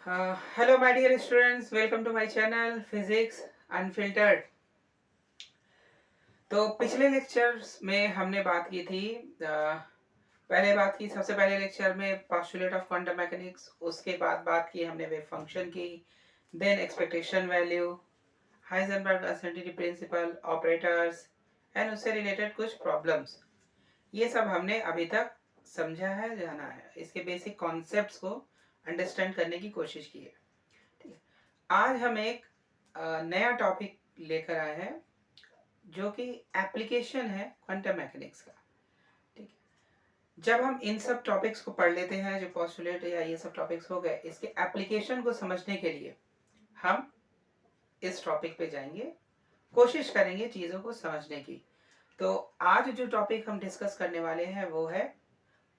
Hello, my dear students. Welcome to my channel Physics Unfiltered. तो पिछले lectures में हमने बात की थी सबसे पहले लेक्चर में पोस्टुलेट ऑफ क्वांटम मैकेनिक्स, उसके बाद बात की हमने वेव फंक्शन की, then expectation value, Heisenberg uncertainty principle, operators and उससे रिलेटेड कुछ प्रॉब्लम्स। ये सब हमने अभी तक समझा है, जाना है, इसके बेसिक कॉन्सेप्ट्स को अंडरस्टैंड करने की कोशिश की है। ठीक है, आज हम एक नया टॉपिक लेकर आए हैं जो कि एप्लीकेशन है क्वांटम मैकेनिक्स का। ठीक है, जब हम इन सब टॉपिक्स को पढ़ लेते हैं, जो पोस्टुलेट या ये सब टॉपिक्स हो गए, इसके एप्लीकेशन को समझने के लिए हम इस टॉपिक पे जाएंगे, कोशिश करेंगे चीज़ों को समझने की। तो आज जो टॉपिक हम डिस्कस करने वाले हैं वो है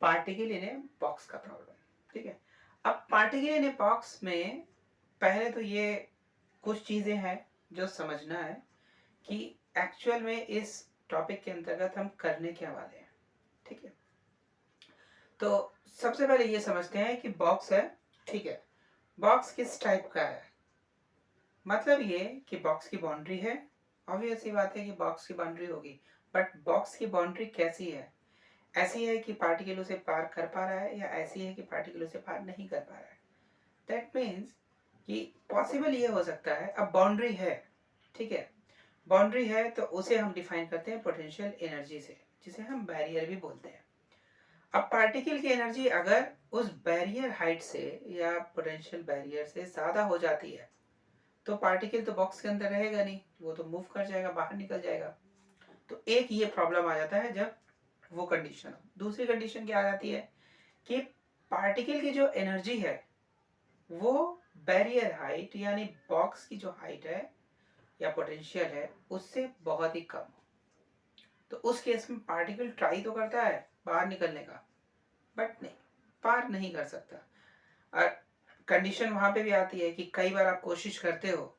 पार्टिकल इन ए बॉक्स का प्रॉब्लम। ठीक है, अब पार्टिकल इन ए बॉक्स में पहले तो ये कुछ चीज़ें हैं जो समझना है कि एक्चुअल में इस टॉपिक के अंतर्गत हम करने क्या वाले हैं। ठीक है, तो सबसे पहले ये समझते हैं कि बॉक्स है। ठीक है, बॉक्स किस टाइप का है? मतलब ये कि बॉक्स की बाउंड्री है, ऑब्वियस सी बात है कि बॉक्स की बाउंड्री होगी, बट बॉक्स की बाउंड्री कैसी है? ऐसी है कि पार्टिकल उसे पार कर पा रहा है, या ऐसी है कि पार्टिकल उसे पार नहीं कर पा रहा है? दैट मीन्स कि पॉसिबल ये हो सकता है, अब बाउंड्री है। ठीक है, बाउंड्री है तो उसे हम डिफाइन करते हैं पोटेंशियल एनर्जी से, जिसे हम बैरियर भी बोलते हैं। अब पार्टिकल की एनर्जी अगर उस बैरियर हाइट से या पोटेंशियल बैरियर से ज़्यादा हो जाती है तो पार्टिकल तो बॉक्स के अंदर रहेगा नहीं, वो तो मूव कर जाएगा, बाहर निकल जाएगा। तो एक ये प्रॉब्लम आ जाता है जब वो कंडीशन हो। दूसरी कंडीशन क्या आ जाती है कि पार्टिकल की जो एनर्जी है वो बैरियर हाइट यानी बॉक्स की जो हाइट है या पोटेंशियल है उससे बहुत ही कम हो। तो उस केस में पार्टिकल ट्राई तो करता है बाहर निकलने का, बट नहीं, पार नहीं कर सकता। और कंडीशन वहां पे भी आती है कि कई बार आप कोशिश करते हो,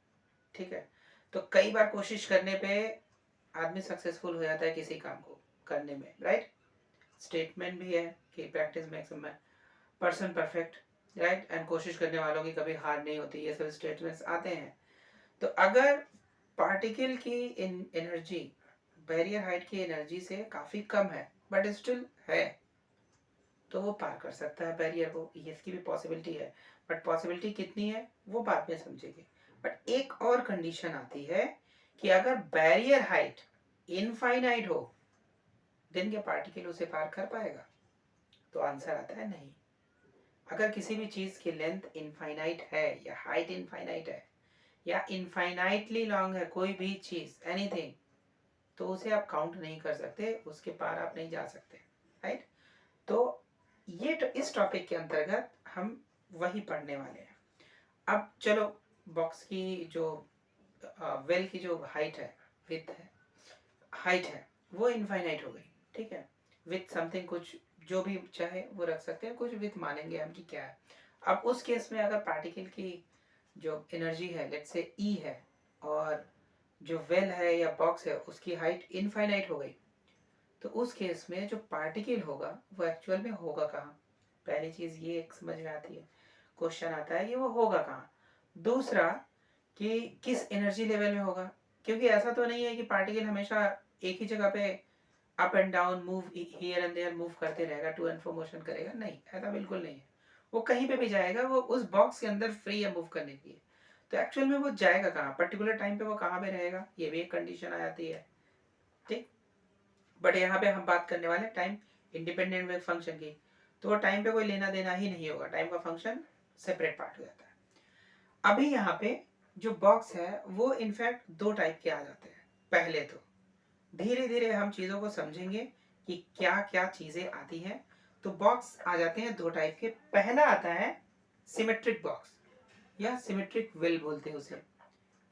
ठीक है, तो कई बार कोशिश करने पे आदमी सक्सेसफुल हो जाता है किसी काम को करने में, राइट? स्टेटमेंट भी है कि practice makes a person perfect, right? And कोशिश करने वालों की कभी हार नहीं होती, ये सब स्टेटमेंट्स आते हैं। तो अगर पार्टिकल की एनर्जी बैरियर हाइट की एनर्जी से काफ़ी कम है बट स्टिल है, तो वो पार कर सकता है बैरियर को, इसकी भी पॉसिबिलिटी है। बट पॉसिबिलिटी कितनी है वो बाद में समझेंगे। बट एक और कंडीशन आती है कि अगर बैरियर हाइट इनफाइनाइट हो, दिन के पार्टिकल उसे पार कर पाएगा? तो आंसर आता है नहीं। अगर किसी भी चीज़ की लेंथ इनफाइनाइट है या हाइट इनफाइनाइट है या इनफाइनाइटली लॉन्ग है कोई भी चीज़, एनीथिंग, तो उसे आप काउंट नहीं कर सकते, उसके पार आप नहीं जा सकते, राइट? तो ये इस टॉपिक के अंतर्गत हम वही पढ़ने वाले हैं। अब चलो, बॉक्स की जो वेल की जो हाइट है, विथ है, हाइट है, वो इनफाइनाइट हो गई। ठीक है, विथ समथिंग, कुछ जो भी चाहे वो रख सकते हैं, कुछ विथ मानेंगे हम कि क्या है। अब उस केस में अगर पार्टिकल की जो एनर्जी है, लेट्स से ई है, और जो वेल है या बॉक्स है उसकी हाइट इनफाइनाइट हो गई, तो उस केस में जो पार्टिकल होगा वो एक्चुअल में होगा कहाँ? पहली चीज़ ये एक समझ में आती है, क्वेश्चन आता है कि वो होगा कहाँ। दूसरा कि किस एनर्जी लेवल में होगा, क्योंकि ऐसा तो नहीं है कि पार्टिकल हमेशा एक ही जगह पे up and down, move here and there, move करते रहेगा, टू एंड फ्रो मोशन करेगा, नहीं, ऐसा बिल्कुल नहीं है। वो कहीं पे भी जाएगा, वो उस बॉक्स के अंदर फ्री है मूव करने के लिए। तो एक्चुअल में वो जाएगा कहाँ, पर्टिकुलर टाइम पे वो कहाँ पे रहेगा, ये भी एक कंडीशन आ जाती है। ठीक, बट यहाँ पे हम बात करने वाले टाइम इंडिपेंडेंट वेव फंक्शन की, तो वो टाइम पे कोई लेना देना ही नहीं होगा, टाइम का फंक्शन सेपरेट पार्ट हो जाता है। अभी यहाँ पे जो बॉक्स है वो इनफैक्ट दो टाइप के आ जाते हैं। पहले तो धीरे धीरे हम चीज़ों को समझेंगे कि क्या क्या चीज़ें आती हैं। तो बॉक्स आ जाते हैं दो टाइप के। पहला आता है सिमेट्रिक बॉक्स या सिमेट्रिक वेल बोलते हैं उसे।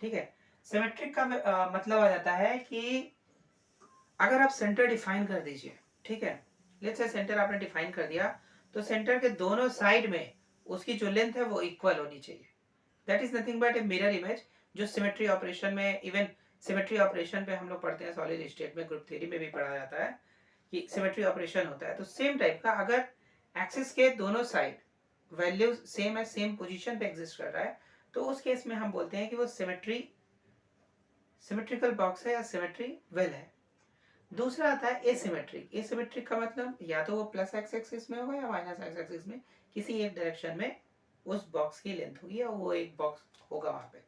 ठीक है, सिमेट्रिक का मतलब आ जाता है कि अगर आप सेंटर डिफाइन कर दीजिए, ठीक है, लेट्स से सेंटर आपने डिफाइन कर दिया, तो सेंटर के दोनों साइड में उसकी जो लेंथ है वो इक्वल होनी चाहिए। That is nothing but a mirror image, जो सिमेट्री ऑपरेशन में, इवन सिमेट्री ऑपरेशन पे हम लोग पढ़ते हैं, सॉलिड स्टेट में ग्रुप थ्योरी में भी पढ़ा जाता है कि सिमेट्री ऑपरेशन होता है। तो सेम टाइप का, अगर एक्सिस के दोनों साइड वैल्यू सेम है, सेम पोजीशन पे एग्जिस्ट कर रहा है, तो उस केस में हम बोलते हैं कि वो सिमेट्रिकल बॉक्स है या सिमेट्री वेल है। दूसरा आता है एसिमेट्रिक। एसिमेट्रिक का मतलब या तो वो प्लस एक्स एक्सिस में होगा या माइनस एक्स एक्सिस में, किसी एक डायरेक्शन में उस बॉक्स की लेंथ होगी या वो एक बॉक्स होगा वहां पे।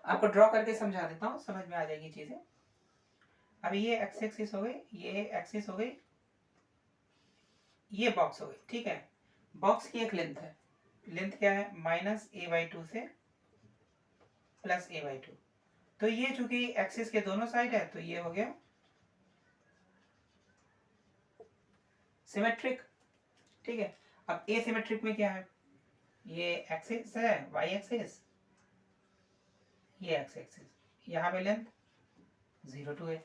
आपको ड्रॉ करके समझा देता हूँ, समझ में आ जाएगी चीजें। अभी ये एक्स एक्सिस हो गई, ये एक्सिस हो गई, ये बॉक्स हो गई, ठीक है। बॉक्स की एक लेंथ है, लेंथ क्या है, -a/2 से +a/2। तो ये चूंकि एक्सिस के दोनों साइड है तो ये हो गया सिमेट्रिक, ठीक है। अब एसिमेट्रिक में क्या है, ये एक्सिस है वाई एक्सिस, ये एक्स एक्सिस, यहाँ पे लेंथ 0 to a,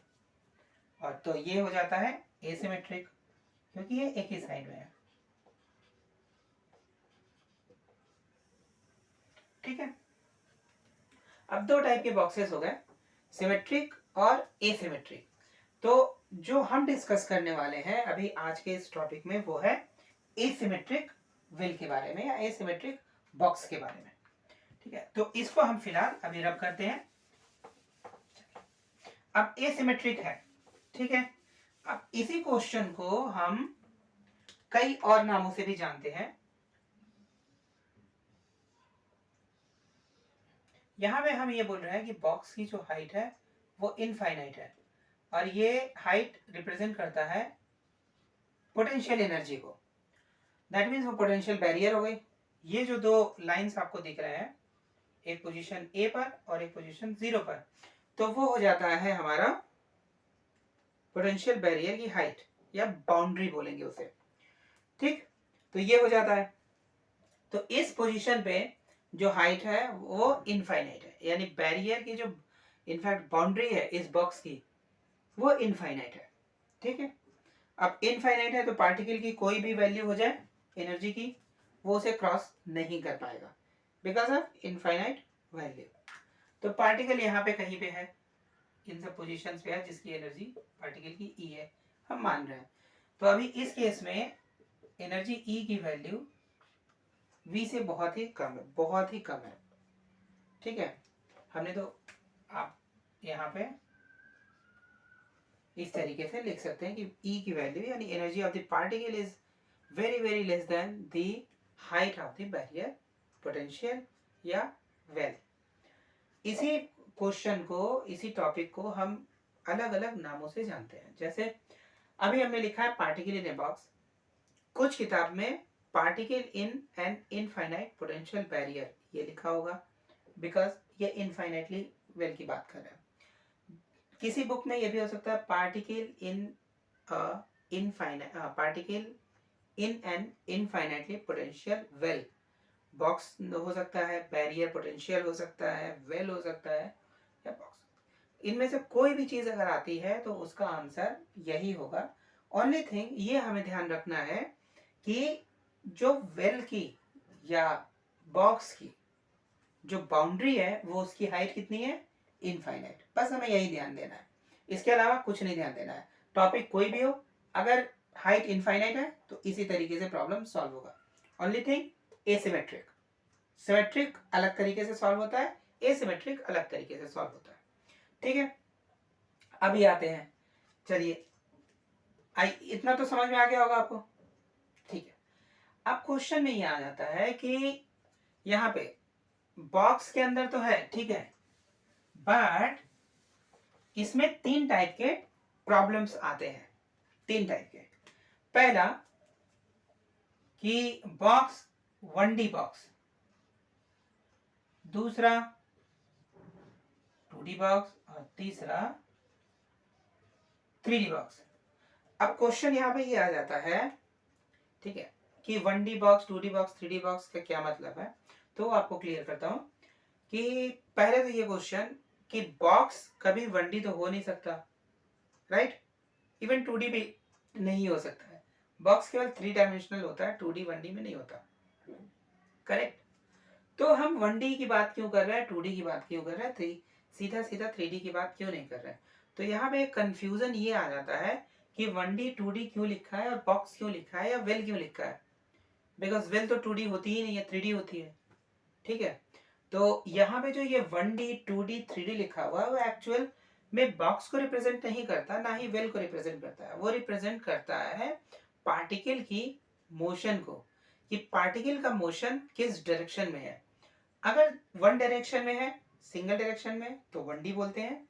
और तो ये हो जाता है एसिमेट्रिक क्योंकि ये एक ही साइड में है, ठीक है। अब दो टाइप के बॉक्सेस हो गए, सिमेट्रिक और एसिमेट्रिक। तो जो हम डिस्कस करने वाले हैं अभी आज के इस टॉपिक में वो है एसिमेट्रिक व्हील के बारे में या एसिमेट्रिक बॉक्स के बारे में, ठीक है। तो इसको हम फिलहाल अभी रब करते हैं। अब एसिमेट्रिक है, ठीक है। अब इसी क्वेश्चन को हम कई और नामों से भी जानते हैं। यहां पे हम ये बोल रहे हैं कि बॉक्स की जो हाइट है वो इनफाइनाइट है और ये हाइट रिप्रेजेंट करता है पोटेंशियल एनर्जी को। दैट मीन्स वो पोटेंशियल बैरियर हो गई। ये जो दो लाइंस आपको दिख रहे हैं, एक पोजीशन ए पर और एक पोजीशन 0 पर, तो वो हो जाता है हमारा पोटेंशियल बैरियर की हाइट या बाउंड्री बोलेंगे उसे, ठीक। तो ये हो जाता है, तो इस पोजीशन पे जो हाइट है वो इनफाइनाइट है, यानी बैरियर की जो इनफैक्ट बाउंड्री है इस बॉक्स की वो इनफाइनाइट है, ठीक है। अब इनफाइनाइट है तो पार्टिकल की कोई भी वैल्यू हो जाए एनर्जी की, वो उसे क्रॉस नहीं कर पाएगा बिकॉज ऑफ इनफाइनाइट वैल्यू। तो पार्टिकल यहाँ पे कहीं पे है, इन सब पोजीशंस पे है जिसकी एनर्जी पार्टिकल की ई है, हम मान रहे हैं। तो अभी इस केस में एनर्जी ई की वैल्यू वी से बहुत ही कम है, बहुत ही कम है, ठीक है। हमने तो आप यहाँ पे इस तरीके से लिख सकते हैं कि ई की वैल्यू यानी energy of the particle is very very less than the height of the barrier potential या वेल। इसी क्वेश्चन को, इसी टॉपिक को हम अलग अलग नामों से जानते हैं। जैसे अभी हमने लिखा है पार्टिकल इन ए बॉक्स, कुछ किताब में particle in an infinite potential barrier ये लिखा होगा बिकॉज ये इनफाइनाइटली वेल की बात कर रहा है। किसी बुक में ये भी हो सकता है particle in particle in an infinitely potential well. Box हो सकता है, बैरियर पोटेंशियल हो सकता है, वेल हो सकता है या बॉक्स, इनमें से कोई भी चीज अगर आती है तो उसका आंसर यही होगा। ओनली थिंग ये हमें ध्यान रखना है कि जो वेल की या बॉक्स की जो बाउंड्री है वो उसकी हाइट कितनी है, इनफाइनाइट। बस हमें यही ध्यान देना है, इसके अलावा कुछ नहीं ध्यान देना है। टॉपिक कोई भी हो, अगर हाइट इनफाइनाइट है तो इसी तरीके से प्रॉब्लम सॉल्व होगा। ओनली थिंग एसिमेट्रिक, सिमेट्रिक अलग तरीके से सॉल्व होता है, एसिमेट्रिक अलग तरीके से सॉल्व होता है, ठीक है। अभी आते हैं, चलिए इतना तो समझ में आ गया होगा आपको, ठीक है। अब क्वेश्चन में ये आ जाता है कि यहाँ पे बॉक्स के अंदर तो है, ठीक है, बट इसमें 3 टाइप के प्रॉब्लम्स आते हैं, 3 टाइप के। पहला कि बॉक्स 1D बॉक्स, दूसरा 2D बॉक्स और तीसरा 3D बॉक्स। अब क्वेश्चन यहाँ पे ये आ जाता है, ठीक है, कि 1D box, 2D box, 3D box का क्या मतलब है। तो आपको क्लियर करता हूं कि पहले तो ये क्वेश्चन कि बॉक्स कभी 1D तो हो नहीं सकता, राइट। इवन 2D भी नहीं हो सकता है, बॉक्स केवल 3 डायमेंशनल होता है, 2D 1D में नहीं होता, करेक्ट। तो हम 1D की बात क्यों कर रहे हैं, 2D की बात क्यों कर रहे हैं, सीधा सीधा 3D की बात क्यों नहीं कर रहे हैं। तो यहाँ पे कंफ्यूजन ये आ जाता है कि 1D 2D क्यों लिखा है और बॉक्स क्यों लिखा है या वेल क्यों लिखा है। बिकॉज वेल तो 2D होती ही नहीं है, 3D होती है। ठीक है, तो यहाँ पे जो ये 1D 2D 3D लिखा हुआ है वो एक्चुअल में बॉक्स को रिप्रेजेंट नहीं करता, ना ही वेल को रिप्रेजेंट करता है। वो रिप्रेजेंट करता है पार्टिकल की मोशन को, कि पार्टिकल का मोशन किस डायरेक्शन में है। अगर वन डायरेक्शन में है, सिंगल डायरेक्शन में, तो 1D बोलते हैं।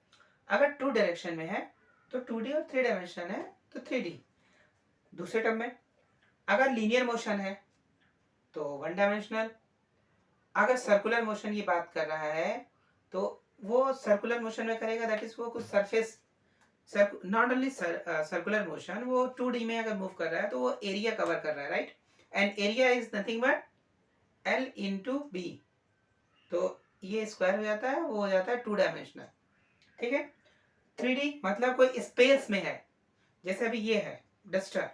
अगर टू डायरेक्शन में है तो 2D, और थ्री डायमेंशन है तो 3D। दूसरे टर्म में अगर लीनियर मोशन है तो 1 डायमेंशनल। अगर सर्कुलर मोशन की बात कर रहा है तो वो सर्कुलर मोशन में करेगा, दैट इज वो कुछ surface, not only circular motion, वो 2D में अगर मूव कर रहा है तो वो एरिया कवर कर रहा है, right. And area is nothing but L into B. तो ये स्क्वायर हो जाता है, वो हो जाता है 2 डायमेंशनल। ठीक है, 3D मतलब कोई स्पेस में है, जैसे अभी ये है डस्टर,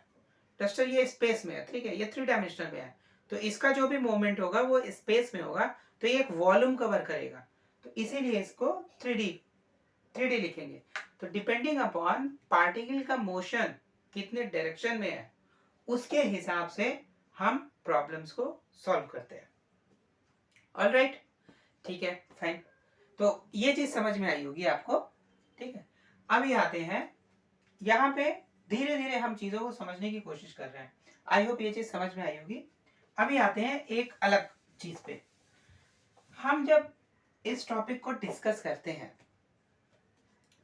डस्टर ये स्पेस में है, ठीक है, ये 3 डायमेंशनल में है, तो इसका जो भी मूवमेंट होगा वो स्पेस में होगा, तो ये एक वॉल्यूम कवर करेगा, तो इसीलिए इसको 3D लिखेंगे। तो डिपेंडिंग अपॉन पार्टिकल का मोशन कितने डायरेक्शन में है, उसके हिसाब से हम प्रॉब्लम्स को सॉल्व करते हैं। ऑलराइट, ठीक है, फाइन। तो ये चीज समझ में आई होगी आपको। ठीक है, अभी आते हैं यहाँ पे, धीरे धीरे हम चीजों को समझने की कोशिश कर रहे हैं। आई होप ये चीज समझ में आई होगी। अभी आते हैं एक अलग चीज पे। हम जब इस टॉपिक को डिस्कस करते हैं,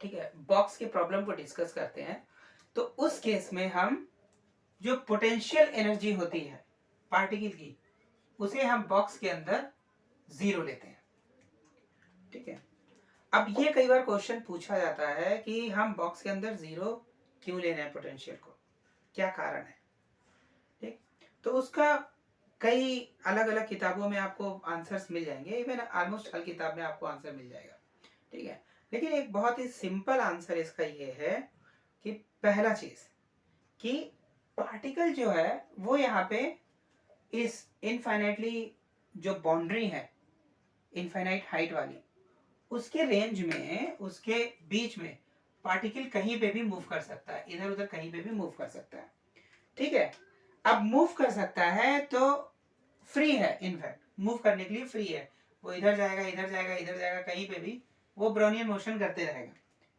ठीक है, बॉक्स के प्रॉब्लम को डिस्कस करते हैं, तो उस केस में हम जो पोटेंशियल एनर्जी होती है पार्टिकल की, उसे हम बॉक्स के अंदर 0 लेते हैं। ठीक है, अब ये कई बार क्वेश्चन पूछा जाता है कि हम बॉक्स के अंदर 0 क्यों ले रहे हैं पोटेंशियल को, क्या कारण है। ठीक, तो उसका कई अलग अलग किताबों में आपको आंसर्स मिल जाएंगे, इवन ऑलमोस्ट हर किताब में आपको आंसर मिल जाएगा। ठीक है, लेकिन एक बहुत ही सिंपल आंसर इसका ये है कि पहला चीज कि पार्टिकल जो है वो यहाँ पे इस इनफाइनाइटली जो बाउंड्री है, इनफाइनाइट हाइट वाली, उसके रेंज में, उसके बीच में पार्टिकल कहीं पे भी मूव कर सकता है, इधर उधर कहीं पे भी मूव कर सकता है। ठीक है, अब मूव कर सकता है तो फ्री है, इनफैक्ट मूव करने के लिए फ्री है, वो इधर जाएगा, इधर जाएगा, इधर जाएगा, कहीं पे भी वो ब्राउनियन मोशन करते रहेगा,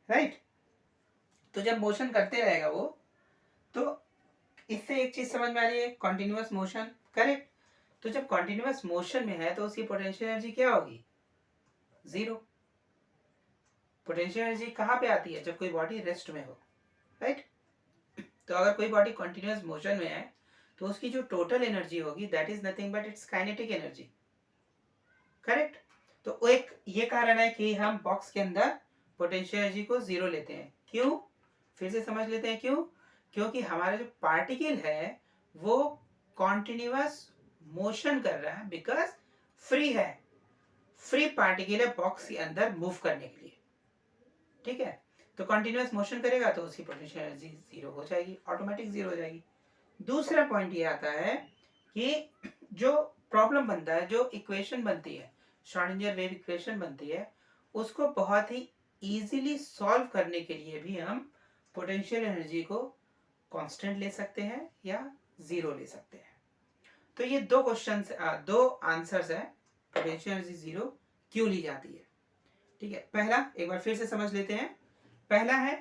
राइट। तो जब मोशन करते रहेगा वो, तो इससे एक चीज समझ में आ रही है, कॉन्टिन्यूअस मोशन, करेक्ट। तो जब कॉन्टिन्यूअस मोशन में है तो उसकी पोटेंशियल एनर्जी क्या होगी, 0। पोटेंशियल एनर्जी कहाँ पे आती है, जब कोई बॉडी रेस्ट में हो, राइट। तो अगर कोई बॉडी कॉन्टिन्यूअस मोशन में है तो उसकी जो टोटल एनर्जी होगी that is nothing but it's kinetic energy, correct. तो एक ये कारण है कि हम बॉक्स के अंदर पोटेंशियल एनर्जी को 0 लेते हैं। क्यों, फिर से समझ लेते हैं क्यों। क्योंकि हमारा जो पार्टिकल है वो कॉन्टिन्यूअस मोशन कर रहा है, बिकॉज फ्री है, फ्री पार्टिकल है बॉक्स के अंदर मूव करने के लिए। ठीक है, तो कंटिन्यूअस मोशन करेगा तो उसकी पोटेंशियल एनर्जी 0 हो जाएगी, ऑटोमेटिक 0 हो जाएगी। दूसरा पॉइंट ये आता है कि जो प्रॉब्लम बनता है, जो इक्वेशन बनती है, श्रोडिंगर वेव इक्वेशन बनती है, उसको बहुत ही इजीली सॉल्व करने के लिए भी हम पोटेंशियल एनर्जी को कांस्टेंट ले सकते हैं या 0 ले सकते हैं। तो ये दो क्वेश्चन, दो आंसर्स है पोटेंशियल एनर्जी 0 क्यों ली जाती है। ठीक है, पहला एक बार फिर से समझ लेते हैं। पहला है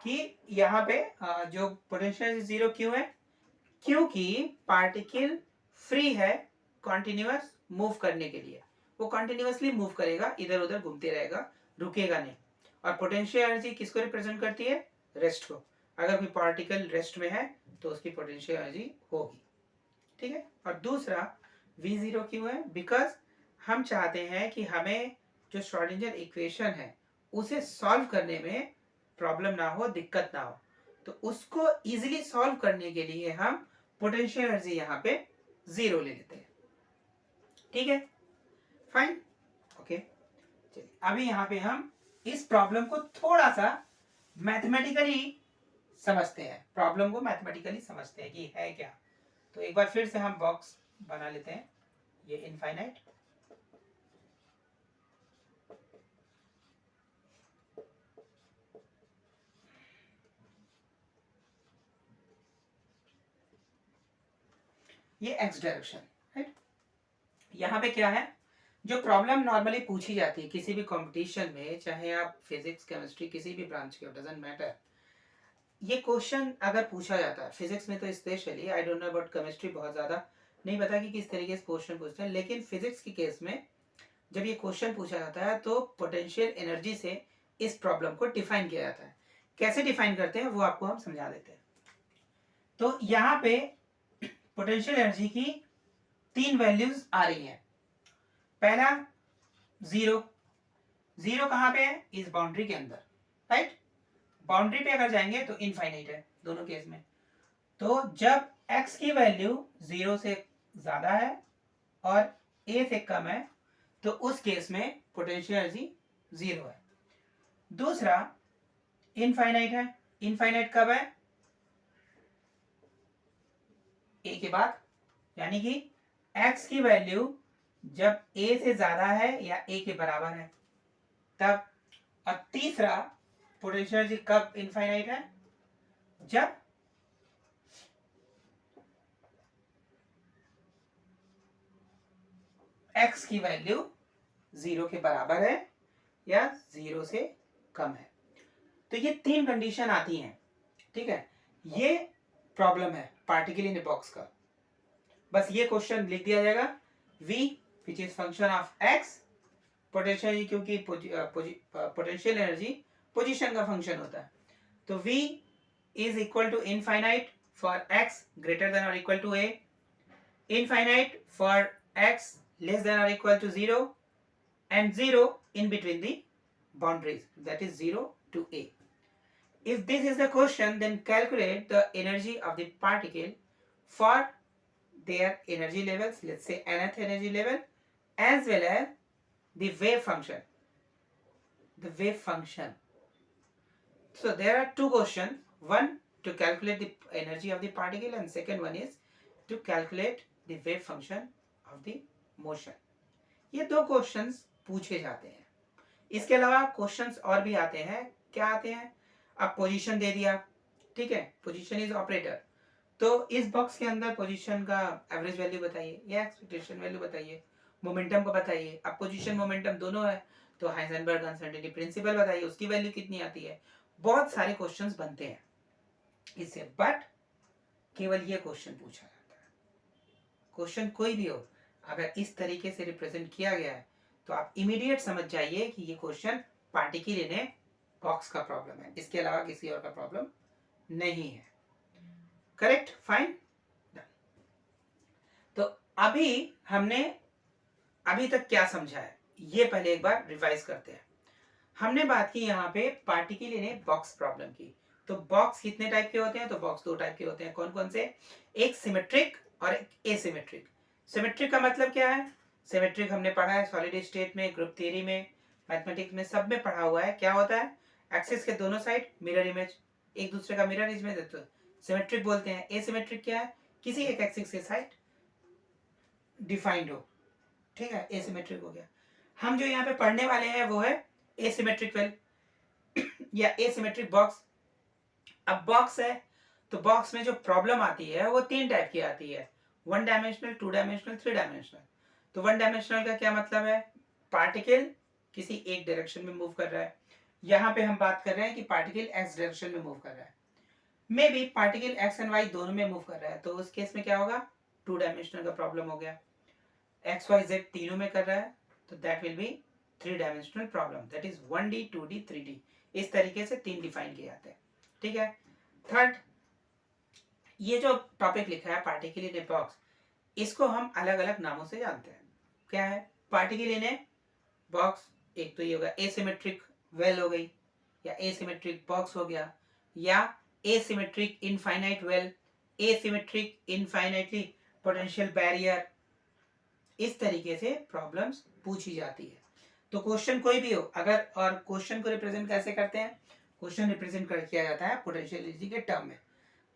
कि यहाँ पे जो पोटेंशियल एनर्जी 0 क्यों है, क्योंकि पार्टिकल फ्री है कॉन्टिन्यूअस मूव करने के लिए, वो कॉन्टिन्यूअसली मूव करेगा, इधर उधर घूमते रहेगा, रुकेगा नहीं। और पोटेंशियल एनर्जी किसको रिप्रेजेंट करती है, रेस्ट को। अगर कोई पार्टिकल रेस्ट में है तो उसकी पोटेंशियल एनर्जी होगी। ठीक है, और दूसरा V0 क्यों है, बिकॉज हम चाहते हैं कि हमें जो श्रोडिंगर इक्वेशन है उसे सॉल्व करने में प्रॉब्लम ना हो, दिक्कत ना हो, तो उसको इजीली सॉल्व करने के लिए हम पोटेंशियल एनर्जी यहाँ पे 0 ले लेते हैं। ठीक है, फाइन, ओके। चलिए अभी यहाँ पे हम इस प्रॉब्लम को थोड़ा सा मैथमेटिकली समझते हैं, प्रॉब्लम को मैथमेटिकली समझते हैं कि है क्या। तो एक बार फिर से हम बॉक्स बना लेते हैं, ये इनफाइनाइट, ये एक्स डायरेक्शन, राइट। यहाँ पे क्या है, जो प्रॉब्लम नॉर्मली पूछी जाती है किसी भी कंपटीशन में, चाहे आप फिजिक्स केमिस्ट्री किसी भी ब्रांच के हो, डजंट मैटर, ये क्वेश्चन अगर पूछा जाता है फिजिक्स में तो specially, I don't know about chemistry, बहुत ज़्यादा नहीं पता कि किस तरीके से क्वेश्चन पूछते हैं, लेकिन फिजिक्स के केस में जब ये क्वेश्चन पूछा जाता है तो पोटेंशियल एनर्जी से इस प्रॉब्लम को डिफाइन किया जाता है। कैसे डिफाइन करते हैं वो आपको हम समझा देते हैं। तो यहाँ पे पोटेंशियल एनर्जी की तीन वैल्यूज आ रही हैं। पहला जीरो, जीरो कहाँ पे है, इस बाउंड्री के अंदर, राइट। बाउंड्री पे अगर जाएंगे तो इनफाइनाइट है दोनों केस में। तो जब x की वैल्यू जीरो से ज्यादा है और a से कम है तो उस केस में पोटेंशियल एनर्जी जीरो है। दूसरा इनफाइनाइट है, इनफाइनाइट कब है, a के बाद, यानी कि x की वैल्यू जब a से ज्यादा है या a के बराबर है तब। और तीसरा पोटेंशियल एनर्जी कब इनफाइनाइट है, जब x की वैल्यू जीरो के बराबर है या जीरो से कम है। तो ये तीन कंडीशन आती हैं, ठीक है। ये प्रॉब्लम है पार्टिकल इन ए बॉक्स का। बस ये क्वेश्चन लिख दिया जाएगा, v which is function of x, potential energy, क्योंकि पोटेंशियल एनर्जी पोजीशन का फंक्शन होता है, तो v is equal to infinite for x greater than और equal to a, infinite for x less than or equal to 0, and 0 in between the boundaries, that is 0 to a. If this is the question, then calculate the energy of the particle for their energy levels, let's say nth energy level, as well as the wave function. The wave function. So there are two questions. One to calculate the energy of the particle, and second one is to calculate the wave function of the motion. ये दो questions पूछे जाते हैं। इसके अलावा questions और भी आते हैं। क्या आते हैं, अब पोजीशन दे दिया, ठीक है, पोजीशन इज ऑपरेटर, तो इस बॉक्स के अंदर पोजीशन का एवरेज वैल्यू बताइए या एक्सपेक्टेशन वैल्यू बताइए, मोमेंटम को बताइए। अब पोजीशन मोमेंटम दोनों है तो हाइजेनबर्ग अनसर्टेनिटी प्रिंसिपल बताइए, उसकी वैल्यू कितनी आती है। बहुत सारे क्वेश्चंस बनते हैं इससे, बट केवल ये क्वेश्चन पूछा जाता है। क्वेश्चन कोई भी हो, अगर इस तरीके से रिप्रेजेंट किया गया है तो आप इमीडिएट समझ जाइए कि ये question particle in a box का प्रॉब्लम है, इसके अलावा किसी और का प्रॉब्लम नहीं है। Correct, fine. तो अभी हमने अभी तक क्या समझा है ये पहले एक बार रिवाइज करते हैं। हमने बात की यहाँ पे particle in a box problem की। तो बॉक्स कितने टाइप के होते हैं, तो बॉक्स दो टाइप के होते हैं। कौन कौन से, एक सिमेट्रिक और एक एसिमेट्रिक। सिमेट्रिक का मतलब क्या है, सिमेट्रिक हमने पढ़ा है सॉलिड स्टेट में, ग्रुप थ्योरी में, मैथमेटिक्स में, सब में पढ़ा हुआ है। क्या होता है, एक्सिस के दोनों साइड मिरर इमेज, एक दूसरे का मिरर इमेज, तो सिमेट्रिक बोलते हैं। एसिमेट्रिक क्या है, किसी एक एक्सिस के साइड डिफाइंड हो, ठीक है, एसिमेट्रिक हो गया। हम जो यहाँ पे पढ़ने वाले हैं वो है एसिमेट्रिक वेल या एसिमेट्रिक बॉक्स। अब बॉक्स है तो बॉक्स में जो प्रॉब्लम आती है वो तीन टाइप की आती है, one dimensional, two dimensional, three dimensional. तो वन डायमेंशनल का क्या मतलब है, पार्टिकल किसी एक डायरेक्शन में मूव कर रहा है। यहाँ पे हम बात कर रहे हैं कि पार्टिकल एक्स डायरेक्शन में मूव कर रहा है, maybe particle X and Y दोनों में मूव कर रहा है, तो उस केस में क्या होगा, टू डायमेंशनल का प्रॉब्लम हो गया। एक्स वाई जेड तीनों में कर रहा है तो that will be three dimensional problem, that is 1D 2D 3D। इस तरीके से तीन डिफाइन किए जाते हैं, ठीक है। थर्ड, ये जो टॉपिक लिखा है पार्टिकल इन ए बॉक्स, इसको हम अलग अलग नामों से जानते हैं। क्या है, पार्टिकल इन ए बॉक्स, एक तो ये होगा एसिमेट्रिक वेल हो गई, या एसिमेट्रिक बॉक्स हो गया, या asymmetric infinite well, asymmetric infinitely potential barrier. इस तरीके से प्रॉब्लम्स पूछी जाती है। तो क्वेश्चन कोई भी हो अगर, और क्वेश्चन को रिप्रेजेंट कैसे करते हैं, क्वेश्चन रिप्रेजेंट कर किया जाता है पोटेंशियल एनर्जी के टर्म में।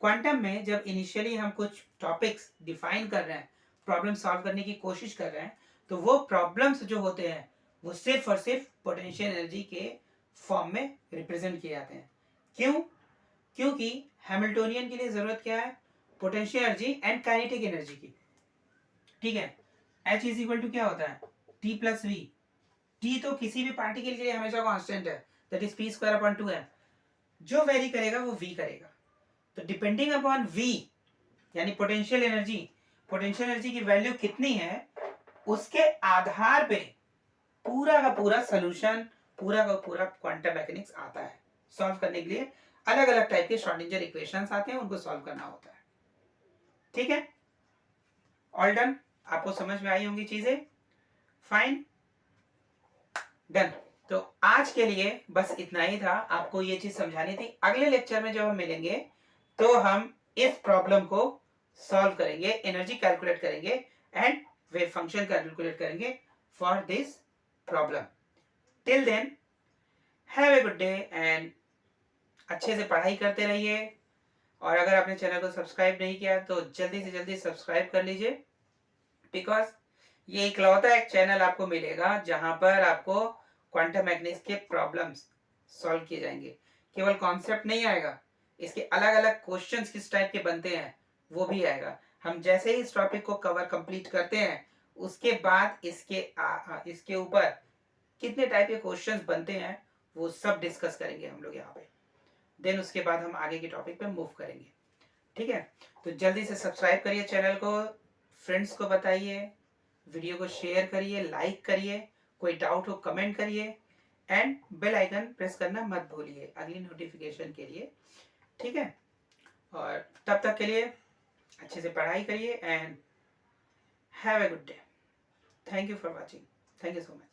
क्वांटम में जब इनिशियली हम कुछ टॉपिक्स डिफाइन कर रहे हैं, प्रॉब्लम सॉल्व करने की कोशिश कर रहे हैं, तो वो प्रॉब्लम्स जो होते हैं वो सिर्फ और सिर्फ पोटेंशियल एनर्जी के फॉर्म में रिप्रेजेंट किए जाते हैं। क्यों, क्योंकि हैमिल्टोनियन के लिए जरूरत क्या है, potential energy and kinetic energy की। ठीक है। H इज इक्वल टू क्या होता है, T प्लस वी। T तो किसी भी पार्टिकल के लिए हमेशा कांस्टेंट है, that is p square upon 2m। जो वेरी करेगा वो v करेगा। तो डिपेंडिंग अपॉन v, यानी पोटेंशियल एनर्जी की वैल्यू कितनी है, उसके आधार पे पूरा का पूरा सोल्यूशन, पूरा का पूरा क्वांटम मैकेनिक्स आता है। सॉल्व करने के लिए अलग अलग टाइप के श्रोडिंगर इक्वेशंस आते हैं, उनको सॉल्व करना होता है। ठीक है, ऑल डन। आपको समझ में आई होंगी चीजें, फाइन, डन। तो आज के लिए बस इतना ही था, आपको ये चीज समझानी थी। अगले लेक्चर में जब हम मिलेंगे तो हम इस प्रॉब्लम को सॉल्व करेंगे, एनर्जी कैलकुलेट करेंगे एंड वेव फंक्शन कैलकुलेट करेंगे for this problem. Till then have a good day and अच्छे से पढ़ाई करते रहिए। और अगर आपने चैनल को सब्सक्राइब नहीं किया तो जल्दी से जल्दी सब्सक्राइब कर लीजिए, बिकॉज ये इकलौता एक चैनल आपको मिलेगा जहां पर आपको क्वांटम मैकेनिक्स के प्रॉब्लम्स सॉल्व किए जाएंगे। केवल कॉन्सेप्ट नहीं आएगा, इसके अलग अलग क्वेश्चंस किस टाइप के बनते हैं वो भी आएगा। हम जैसे ही इस टॉपिक को कवर कंप्लीट करते हैं, उसके बाद इसके ऊपर कितने टाइप के क्वेश्चंस बनते हैं वो सब डिस्कस करेंगे हम लोग यहाँ पे। देन उसके बाद हम आगे के टॉपिक पे मूव करेंगे। ठीक है, तो जल्दी से सब्सक्राइब करिए चैनल को, फ्रेंड्स को बताइए, वीडियो को शेयर करिए, लाइक करिए, कोई डाउट हो कमेंट करिए एंड बेल आइकन प्रेस करना मत भूलिए अगली नोटिफिकेशन के लिए। ठीक है, और तब तक के लिए अच्छे से पढ़ाई करिए and have a good day. Thank you for watching, thank you so much.